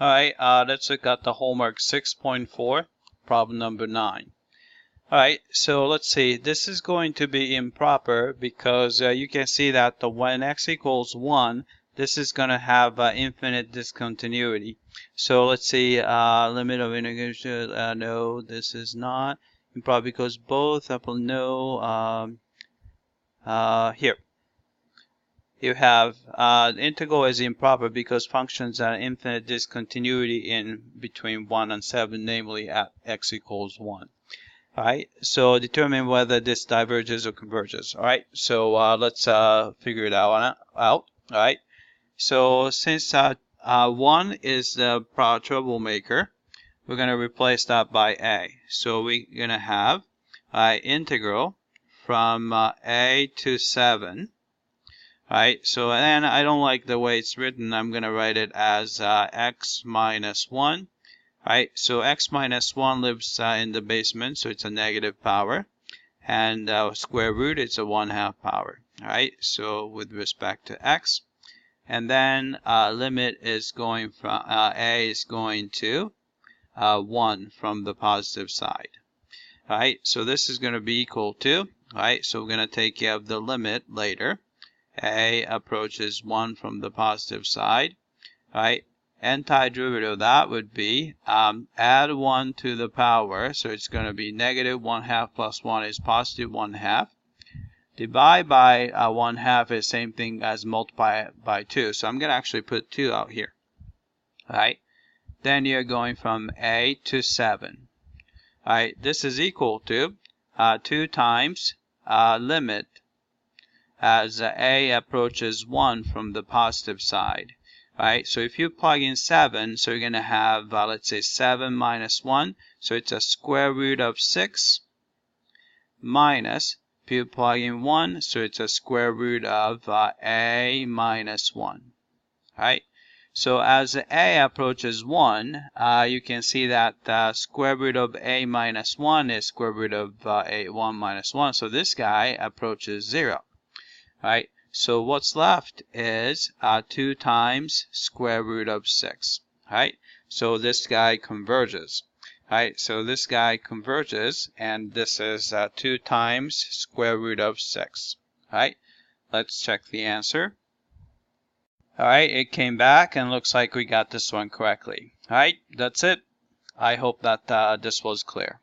Alright, let's look at the homework 6.4, problem number 9. Alright, so let's see. This is going to be improper because you can see that when x equals 1, this is going to have infinite discontinuity. So let's see, limit of integration, no, this is not improper because both no, here. You have integral is improper because functions have infinite discontinuity in between 1 and 7, namely at x equals 1. Alright, so determine whether this diverges or converges. Alright, so let's figure it out. Alright, so since 1 is the troublemaker, we're going to replace that by a. So we're going to have integral from a to 7. Right, so then I don't like the way it's written. I'm going to write it as x minus 1. Right, so x minus 1 lives in the basement, so it's a negative power. And square root, it's a 1/2 power. Right, so with respect to x. And then limit is going from, a is going to 1 from the positive side. Right, so this is going to be equal to, right, so we're going to take care of the limit later. A approaches 1 from the positive side, right? Antiderivative of that would be add 1 to the power, so it's going to be negative 1/2 plus 1 is positive 1/2. Divide by 1/2 is same thing as multiply by 2, so I'm going to actually put 2 out here, right? Then you're going from a to 7. Right, this is equal to 2 times limit as a approaches 1 from the positive side. Right, so if you plug in 7, so you're going to have, let's say 7 minus 1, so it's a square root of 6, minus, if you plug in 1, so it's a square root of a minus 1. Right, so as a approaches 1, you can see that square root of a minus 1 is square root of a 1 minus 1, so this guy approaches 0. Right, so what's left is 2 times square root of 6. Right, so this guy converges. Right, so this guy converges, and this is 2 times square root of 6. Right, let's check the answer. Alright, it came back and looks like we got this one correctly. Alright, that's it. I hope that this was clear.